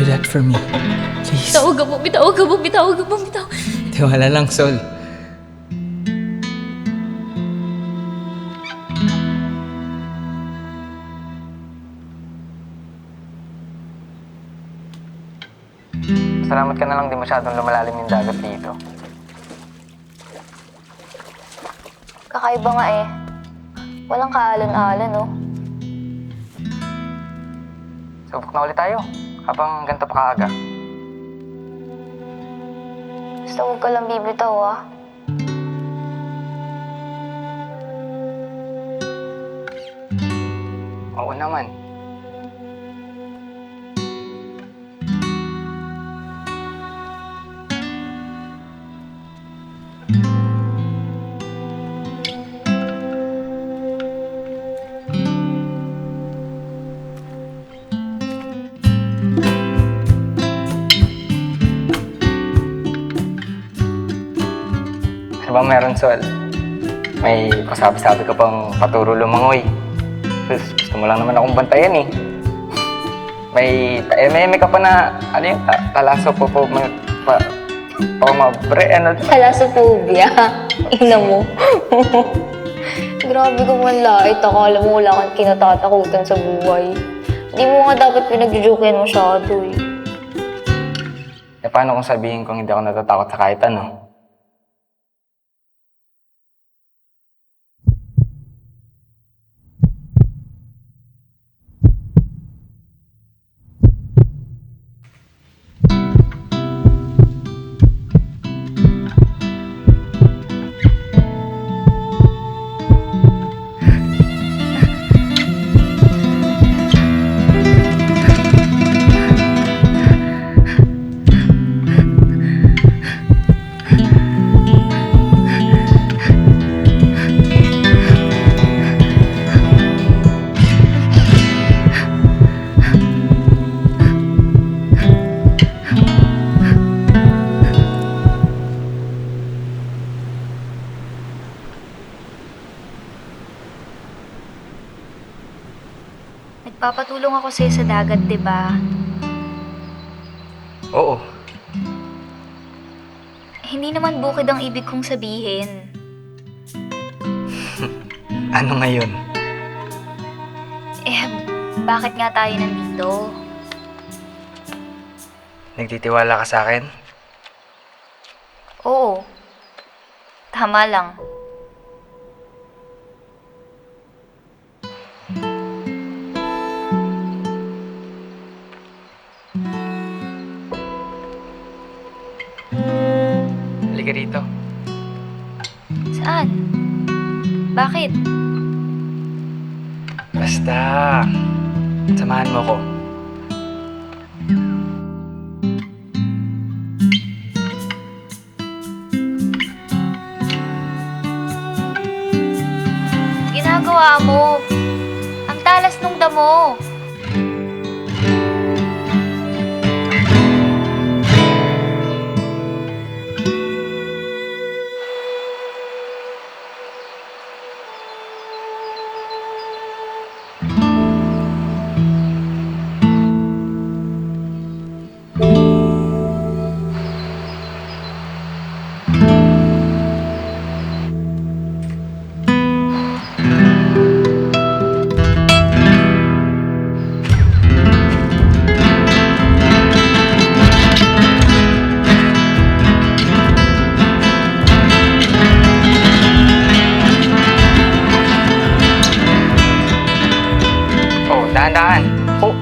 do that for me. Please. Bitawag ka mo, bitawag ka mo, bitawag ka mo, bitawag. Tiwala lang, Sol. Salamat ka na lang, di masyadong lumalalim yung dagat dito. Kakaiba nga eh. Walang kaalan-alan, oh. Subok na ulit tayo, habang ganito pa kaaga. Basta huwag ka lang bibitaw, ah. Oo naman. Ano ba meron, Sol? May pasabi-sabi ka pang paturo lumangoy. Gusto mo lang naman akong bantayan eh. May eme ka pa na, ano yun, talaso po mabre, ano? Thalassophobia. Ina mo. Grabe ka man lait. Akala mo wala kang kinatatakutan sa buhay. Hindi mo nga dapat pinag-jokean masyado eh. Eh paano kung sabihin kong hindi ako natatakot sa kahit ano? Nagpapatulong ako sa'yo sa dagat, di ba? Oo. Hindi naman bukid ang ibig kong sabihin. Ano ngayon? Eh, bakit nga tayo nandito? Nagtitiwala ka sa akin? Oo. Tama lang. Halika rito. Saan? Bakit? Basta, samahan mo ko. Ginagawa mo. Ang talas nung damo. Dahan-dahan. Oh.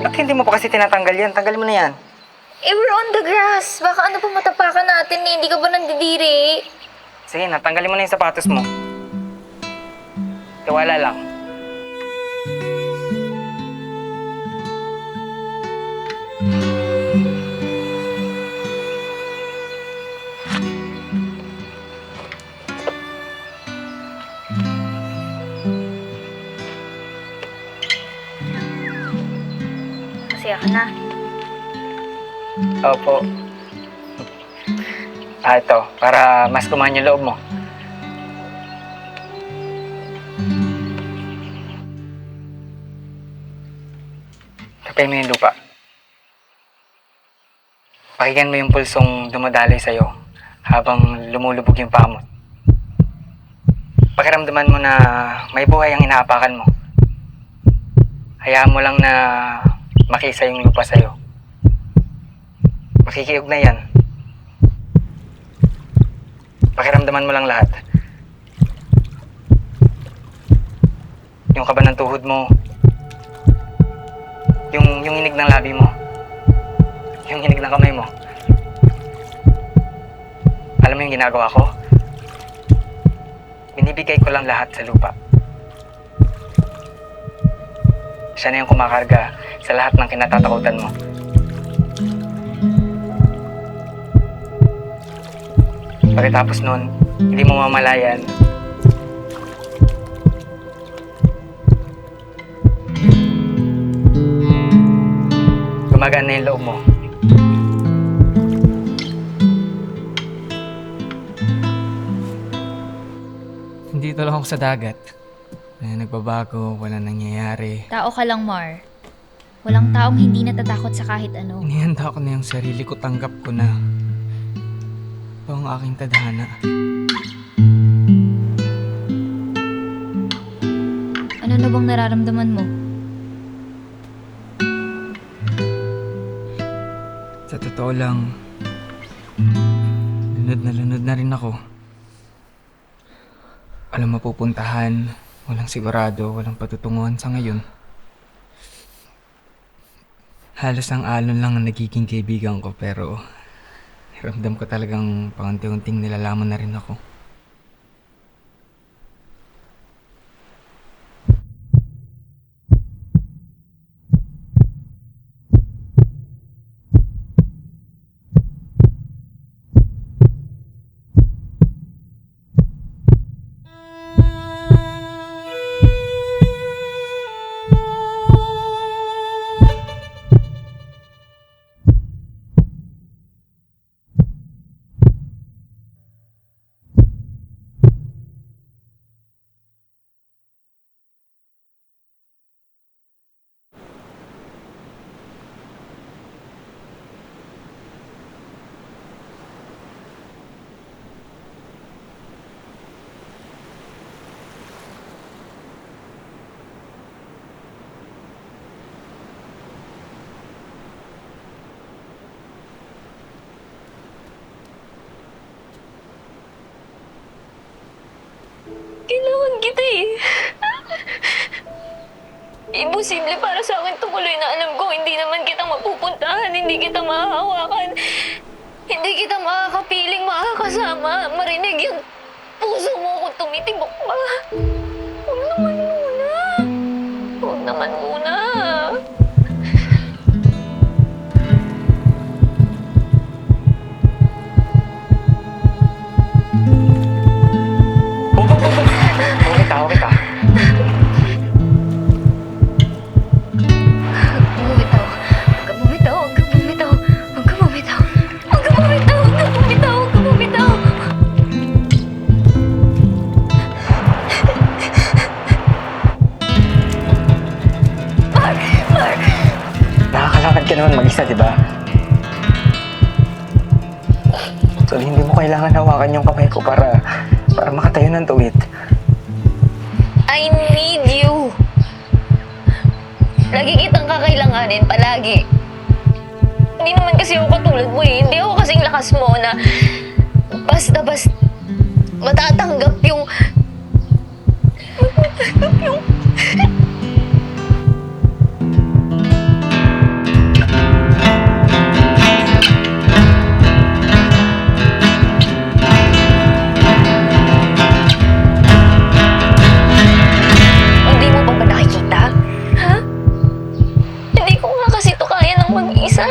Ba't hindi mo pa kasi tinatanggal yan? Tanggal mo na yan. Eh, we're on the grass. Baka ano pa matapakan natin eh. Hindi ka ba nandidiri? Sige na, tanggalin mo na yung sapatos mo. Tiwala lang. Masaya ka na. Opo. Ito, para mas kumain yung loob mo. Tapayin mo yung lupa. Pakinggan mo yung pulsong dumadaloy sa'yo habang lumulubog yung paa mo. Pakiramdaman mo na may buhay ang inaapakan mo. Hayaan mo lang na makisa yung lupa sa'yo. Makikiog na yan. Pakiramdaman mo lang lahat. Yung kaba ng tuhod mo. Yung inig ng labi mo. Yung inig ng kamay mo. Alam mo yung ginagawa ko? Binibigay ko lang lahat sa lupa. Siya na yung kumakarga sa lahat ng kinatatakutan mo. Pagkatapos nun, hindi mo mamalayan. Gumagaan na yung loob mo. Dito lang ako sa dagat. Nagbabago, wala nangyayari. Tao ka lang, Mar. Walang taong hindi natatakot sa kahit ano. Inihanda ko na yung sarili ko, tanggap ko na. Ito ang aking tadhana. Ano na bang nararamdaman mo? Sa totoo lang, lunod na rin ako. Walang mapupuntahan, walang sigurado, walang patutunguhan sa ngayon. Halos ang alon lang ang nagiging kaibigan ko, pero ramdam ko talagang paunti-unting nilalaman na rin ako. Kailangan kita eh. Imposible para sa akin tumuloy na alam ko hindi naman kita mapupuntahan, hindi kita mahahawakan, hindi kita makakapiling, makakasama, marinig yung puso mo kung tumitibok ba. Huwag naman muna. Huwag naman muna. Okay ka. Bumitaw. Huwag ka bumitaw. Huwag ka bumitaw. Huwag ka bumitaw. Huwag ka bumitaw. Huwag ka bumitaw. Huwag ka bumitaw. Mark! Mark! Nakakalakad ka naman mag-isa, di ba? So, hindi mo kailangan hawakan yung kamay ko para makatayo ng tuwid. I need you. Lagi kitang kakailanganin, palagi. Hindi naman kasi ako katulad mo eh. Hindi ako kasing lakas mo na basta-basta matatanggap yung... Hindi mo pa ba nakikita? Ha? Hindi ko nga kasi ito kaya ng mag-isa.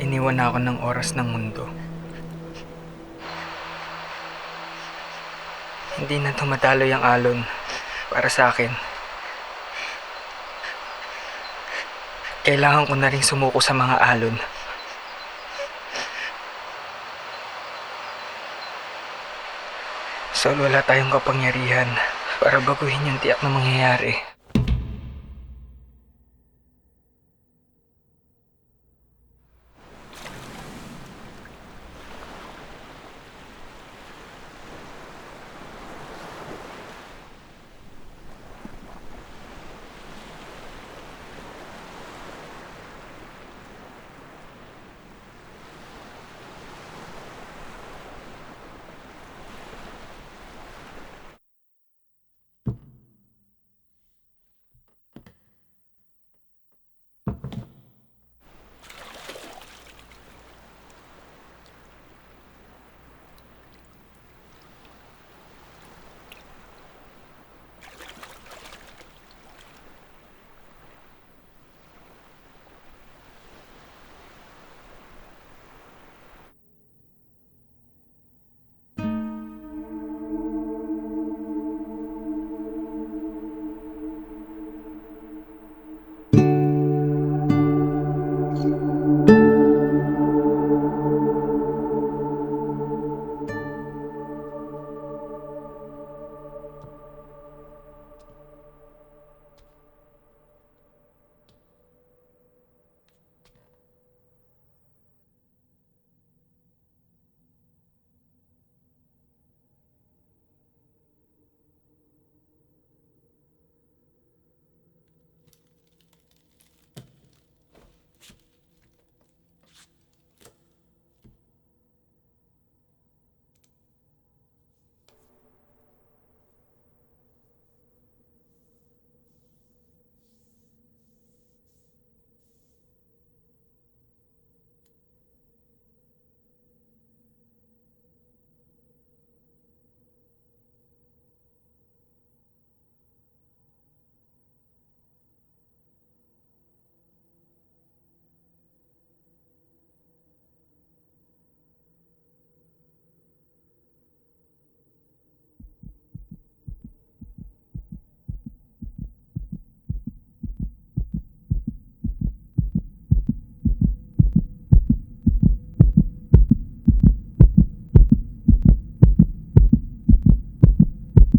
Iniwan na ako ng oras ng mundo. Hindi na tumatalo yung alon para sa akin. Kailangan ko na rin sumuko sa mga alon. Sol, wala tayong kapangyarihan para baguhin yung tiyak na mangyayari.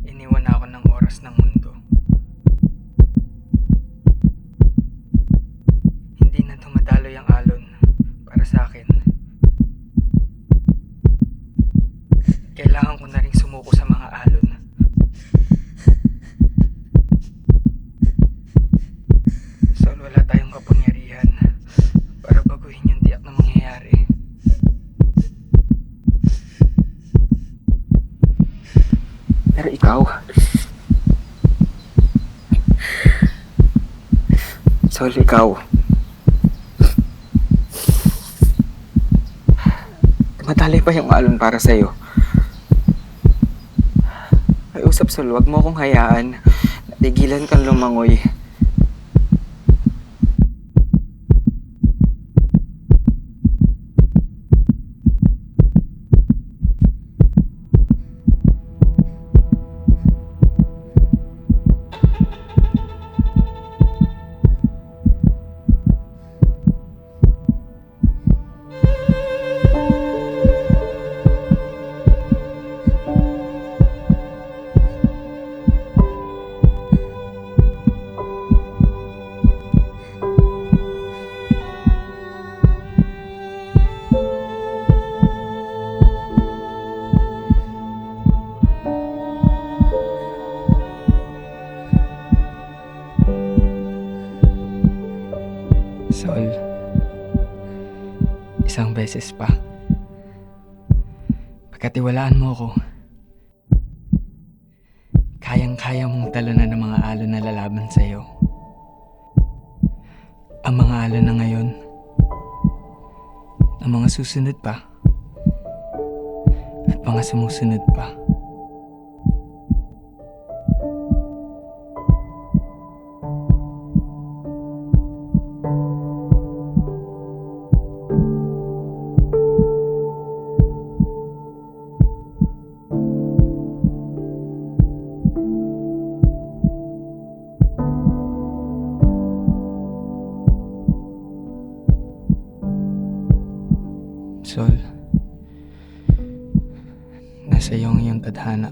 Iniwan ako ng oras ng mundo. Hindi na tumatalo yung alon para sa akin. Kailangan ko na rin sumuko sa mga alon. Sol, wala tayong kapangyarihan para baguhin yung tiyak na mangyayari. Pero ikaw, Sol, ikaw, tumatali pa yung alon para sa'yo. Ay, usap, Sol, wag mo akong hayaan. Natigilan kang lumangoy. Sol, isang beses pa. Pagkatiwalaan mo ako, kayang-kaya mong talunan ng mga alon na lalaban sa'yo. Ang mga alon na ngayon, ang mga susunod pa, at mga sumusunod pa. sa iyo ang iyong tadhana.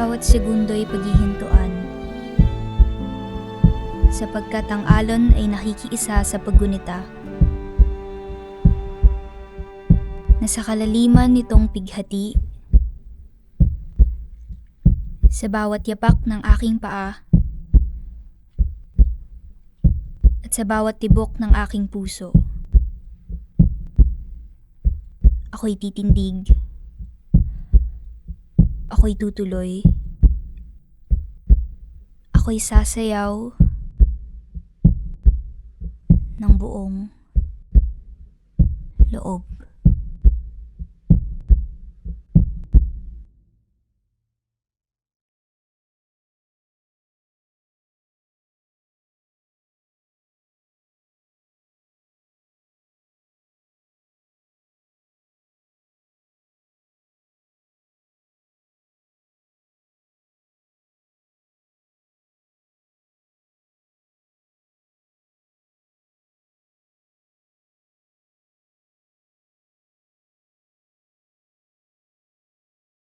Bawat segundo'y paghihintuan, sapagkat ang alon ay nakikiisa sa paggunita. Nasa kalaliman nitong pighati, sa bawat yapak ng aking paa, at sa bawat tibok ng aking puso, ako'y titindig. Ako'y tutuloy. Ako'y sasayaw ng buong loob.